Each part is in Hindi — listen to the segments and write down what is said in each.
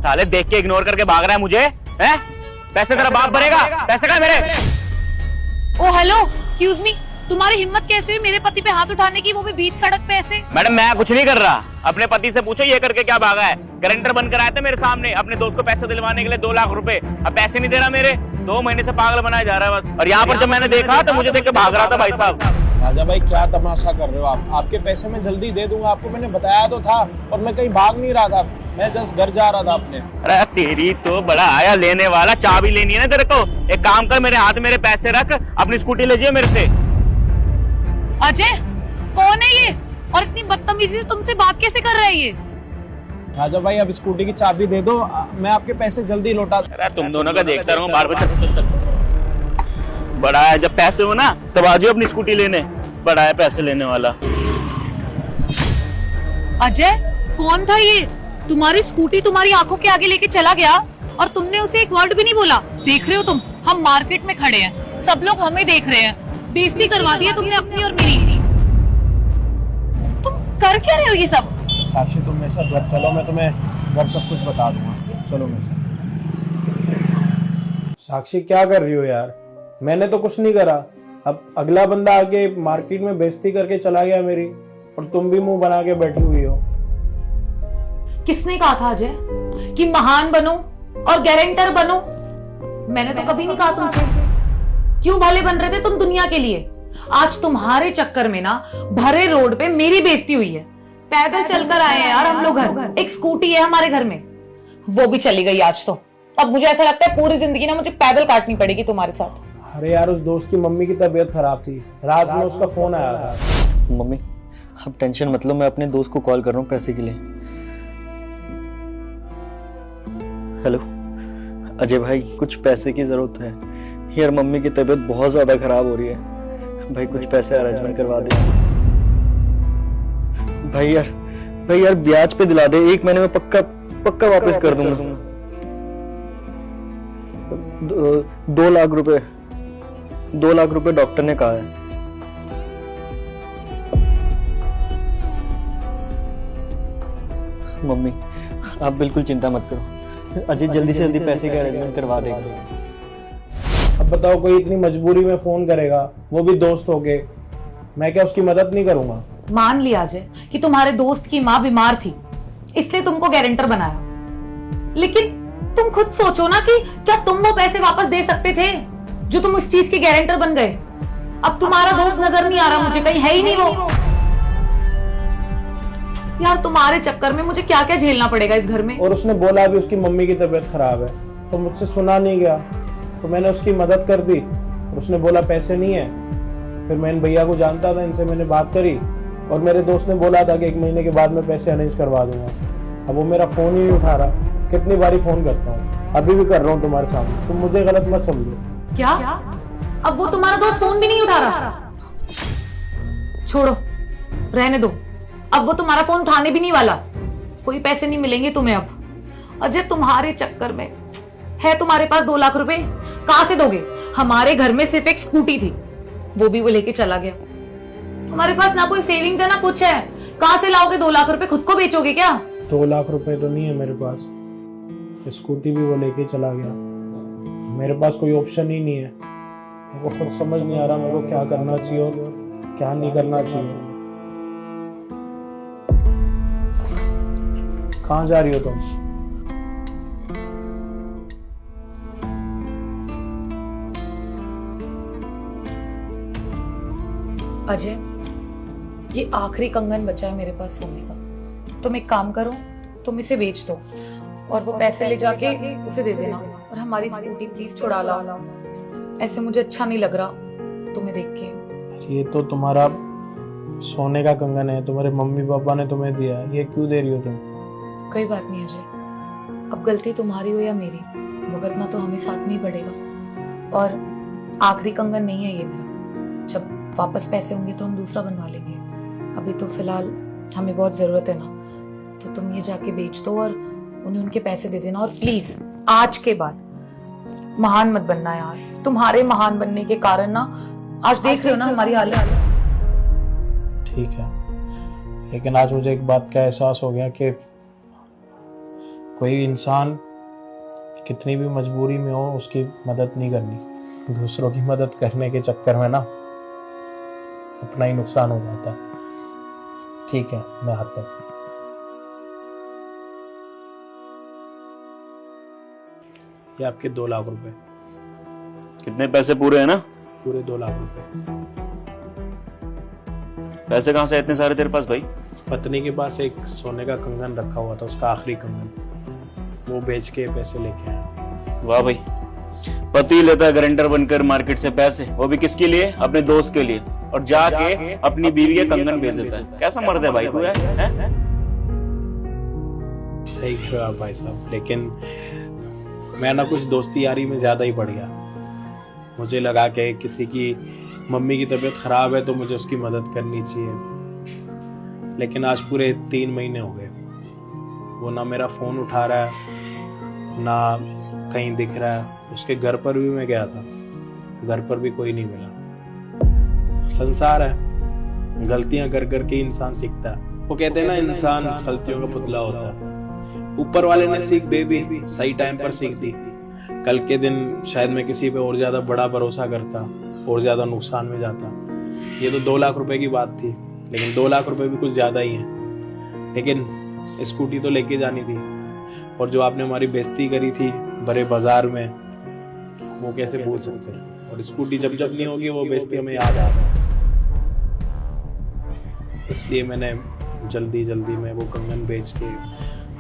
साले देख के इग्नोर करके भाग रहा है मुझे, हैं? पैसे तेरा बाप भरेगा, पैसे कहाँ मेरे? ओ हेलो, एक्सक्यूज मी, तुम्हारी हिम्मत कैसे हुई मेरे पति पे हाथ उठाने की, वो भी बीच सड़क पे ऐसे? मैडम मैं कुछ नहीं कर रहा, अपने पति से पूछो ये करके क्या भागा है। गारंटर बनकर आया था मेरे सामने अपने दोस्त को पैसे दिलवाने के लिए 2 लाख रुपए, अब पैसे नहीं दे रहा मेरे, 2 महीने से पागल बनाया जा रहा है बस। और यहाँ पर जब मैंने देखा तो मुझे देख के भाग रहा था भाई साहब। राजा भाई क्या तमाशा कर रहे हो आप? आपके पैसे मैं जल्दी दे दूंगा, आपको मैंने बताया तो था, और मैं कहीं भाग नहीं रहा था, मैं जस्ट घर जा रहा था अपने। अरे तेरी तो बड़ा आया लेने वाला, चाबी लेनी है ना तेरे को, एक काम कर मेरे हाथ मेरे पैसे रख, अपनी स्कूटी ले जाइए मेरे से। अजय कौन है ये, और इतनी बदतमीजी से तुमसे बात कैसे कर रहा है ये? राजा भाई अब स्कूटी की चाबी दे दो, मैं आपके पैसे जल्दी लौटा। अरे तुम दोनों का देखता रहूं बार बार। बड़ा है जब पैसे हो ना तब आ जाओ अपनी स्कूटी लेने, बड़ा है पैसे लेने वाला। अजय कौन था ये? तुम्हारी स्कूटी तुम्हारी आंखों के आगे लेके चला गया और तुमने उसे एक वर्ड भी नहीं बोला। देख रहे हो तुम, हम मार्केट में खड़े हैं, सब लोग हमें देख रहे हैं, बेइज्जती करवा दी है तुमने अपनी और मेरी। तुम कर क्या रहे हो ये सब? साक्षी तुम मेरे साथ घर चलो, मैं तुम्हें घर सब कुछ बता दूंगा, चलो मेरे साथ। साक्षी क्या कर रही हो यार? मैंने तो कुछ नहीं करा, अब अगला बंदा आके मार्केट में बेइज्जती करके चला गया मेरी, और तुम भी मुंह बना के बैठी हुई हो। किसने कहा था अजय कि महान बनो और गारंटर बनो? मैंने तो कभी नहीं कहा तुमसे। क्यों भले बन रहे थे तुम दुनिया के लिए? आज तुम्हारे चक्कर में ना भरे रोड पे मेरी बेइज्जती हुई है। पैदल चलकर आए हैं यार हम लोग घर, एक स्कूटी है हमारे घर में, वो भी चली गई आज तो। अब मुझे ऐसा लगता है पूरी जिंदगी ना मुझे पैदल काटनी पड़ेगी तुम्हारे साथ। अरे यार उस दोस्त की मम्मी की तबीयत खराब थी, रात में उसका फोन आया था। मम्मी आप टेंशन मत लो, मैं अपने दोस्त को कॉल कर रहा हूँ पैसे के लिए। हेलो अजय भाई, कुछ पैसे की जरूरत है यार, मम्मी की तबीयत बहुत ज्यादा खराब हो रही है भाई, कुछ पैसे अरेंजमेंट करवा दे भाई यार ब्याज पे दिला दे, 1 महीने में पक्का वापस कर दूंगा। 2 लाख रुपए डॉक्टर ने कहा है। मम्मी आप बिल्कुल चिंता मत करो, अजय जल्दी से जल्दी पैसे का अरेंजमेंट करवा देगा। अब बताओ कोई इतनी मजबूरी में फोन करेगा, वो भी दोस्त होके, मैं क्या उसकी मदद नहीं करूंगा? मान लिया अजय कि तुम्हारे दोस्त की माँ बीमार थी इसलिए तुमको गारंटर बनाया, लेकिन तुम खुद सोचो ना कि क्या तुम वो पैसे वापस दे सकते थे जो तुम उस चीज के गारंटर बन गए? अब तुम्हारा दोस्त नजर नहीं आ रहा मुझे, कहीं है ही नहीं वो। यार तुम्हारे चक्कर में मुझे क्या क्या झेलना पड़ेगा इस घर में। और उसने बोला भी उसकी मम्मी की तबीयत खराब है, तो मुझसे सुना नहीं गया, तो मैंने उसकी मदद कर दी, और उसने बोला पैसे नहीं है। फिर मैं इन भैया को जानता था, इनसे मैंने बात करी, और मेरे दोस्त ने बोला था कि 1 महीने के बाद मैं पैसे अरेंज करवा दूंगा। अब वो मेरा फोन ही नहीं उठा रहा, कितनी बारी फोन करता हूँ, अभी भी कर रहा हूँ तुम्हारे सामने, तुम मुझे गलत मत समझो। क्या? अब वो तुम्हारा दोस्त फोन भी नहीं उठा रहा? छोड़ो, रहने दो, अब वो तुम्हारा फोन उठाने भी नहीं वाला, कोई पैसे नहीं मिलेंगे तुम्हें अब। अजय तुम्हारे चक्कर में है तुम्हारे पास 2 लाख रुपए, कहां से दोगे? हमारे घर में सिर्फ एक स्कूटी थी, वो भी वो लेके चला गया। तुम्हारे पास ना कोई सेविंग है ना कुछ है, कहां से लाओगे 2 लाख रुपए? खुद को बेचोगे क्या? 2 लाख रुपए तो नहीं है मेरे पास, स्कूटी भी वो लेके चला गया, मेरे पास कोई ऑप्शन ही नहीं है। मेरे को खुद समझ नहीं आ रहा मेरे को क्या करना चाहिए और क्या नहीं करना चाहिए। कहाँ जा रही हो तुम? अजय ये आखिरी कंगन बचा है मेरे पास सोने का, तुम एक काम करो, तुम इसे बेच दो और वो पैसे ले जाके उसे दे देना, और हमारी स्कूटी प्लीज छुड़ा ला। ऐसे मुझे अच्छा नहीं लग रहा तुम्हें देख के। ये तो तुम्हारा सोने का कंगन है, तुम्हारे मम्मी पापा ने तुम्हें दिया है, ये क्यों दे रही हो तुम? कोई बात नहीं अजय, अब गलती तुम्हारी हो या मेरी, भुगतना तो हमें साथ में ही पड़ेगा, और आखिरी कंगन नहीं है ये मेरा। जब वापस पैसे होंगे तो हम दूसरा बनवा लेंगे, अभी तो फिलहाल हमें बहुत जरूरत है ना, तो तुम ये जाके बेच दो और उन्हें उनके पैसे दे देना। और प्लीज आज के बाद महान मत बनना यार, तुम्हारे महान बनने के कारण ना आज देख रहे हो ना हमारी हालत। ठीक है, लेकिन आज मुझे एक बात का एहसास हो गया कि कोई इंसान कितनी भी मजबूरी में हो उसकी मदद नहीं करनी। दूसरों की मदद करने के चक्कर में ना अपना ही नुकसान हो जाता है। ठीक है, मैं आता हूँ। ये आपके 2 लाख रुपए, कितने पैसे पूरे हैं ना? पूरे 2 लाख रुपए। पैसे कहाँ से इतने सारे तेरे पास भाई? पत्नी के पास एक सोने का कंगन रखा हुआ था, उसका आखिरी कंगन, वो बेच के पैसे लेके आया। वाह भाई, पति लेता है गारंटर बनकर मार्केट से पैसे, वो भी किसके लिए? अपने दोस्त के लिए, और जाके अपनी बीवी के कंगन बेच देता है। कैसा मर्द है भाई तू है? सही कह रहे हो आप भाई साहब, लेकिन मैं ना कुछ दोस्ती यारी में ज्यादा ही पड़ गया। मुझे लगा कि किसी की मम्मी की तबीयत खराब है तो मुझे उसकी मदद करनी चाहिए। लेकिन आज पूरे 3 महीने हो गए, वो ना मेरा फोन उठा रहा है ना कहीं दिख रहा है। उसके घर पर भी मैं गया था, घर पर भी कोई नहीं मिला। संसार है, गलतियां कर करके इंसान सीखता है। वो कहते हैं ना, इंसान गलतियों का पुतला होता है। ऊपर वाले ने सीख दे दी, सही टाइम पर सीख दी। कल के दिन शायद मैं किसी पे और ज्यादा बड़ा भरोसा करता और ज्यादा नुकसान में जाता। ये तो 2 लाख रुपए की बात थी, लेकिन 2 लाख रुपए भी कुछ ज्यादा ही है। लेकिन स्कूटी तो लेके जानी थी, और जो आपने हमारी बेइज्जती करी थी बड़े बाजार में, वो कैसे भूल सकते हैं। और स्कूटी जब जब नहीं होगी वो बेइज्जती हमें याद आता है। इसलिए मैंने जल्दी जल्दी में वो कंगन बेच के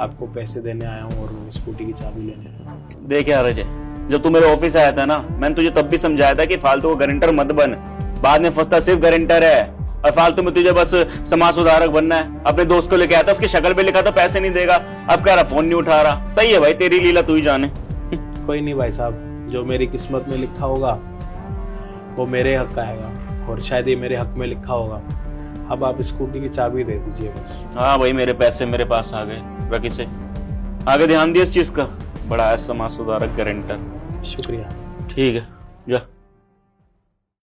आपको पैसे देने आया हूँ और स्कूटी की चाबी लेने आया हूँ। देख यार अजय, जब तू मेरे ऑफिस आया था ना, मैंने तुझे तब भी समझाया था कि फालतू को गारंटर मत बन। बाद में फंसता सिर्फ गारंटर है, और फालतू में तुझे बस समाज सुधारक बनना है। अपने दोस्त को लेके आया था, उसकी शक्ल पे लिखा था पैसे नहीं देगा, अब कह रहा फोन नहीं उठा रहा। सही है भाई, तेरी लीला तू ही जाने। कोई नहीं भाई साहब, जो मेरी किस्मत में लिखा होगा वो मेरे हक आएगा, और शायद ये मेरे हक में लिखा होगा। अब आप स्कूटी की चाबी दे दीजिए बस। हाँ भाई, मेरे पैसे मेरे पास आ गए, रखी से आगे ध्यान दिया इस चीज का। बड़ा है समाज सुधारक गारंटर। शुक्रिया। ठीक है, जा।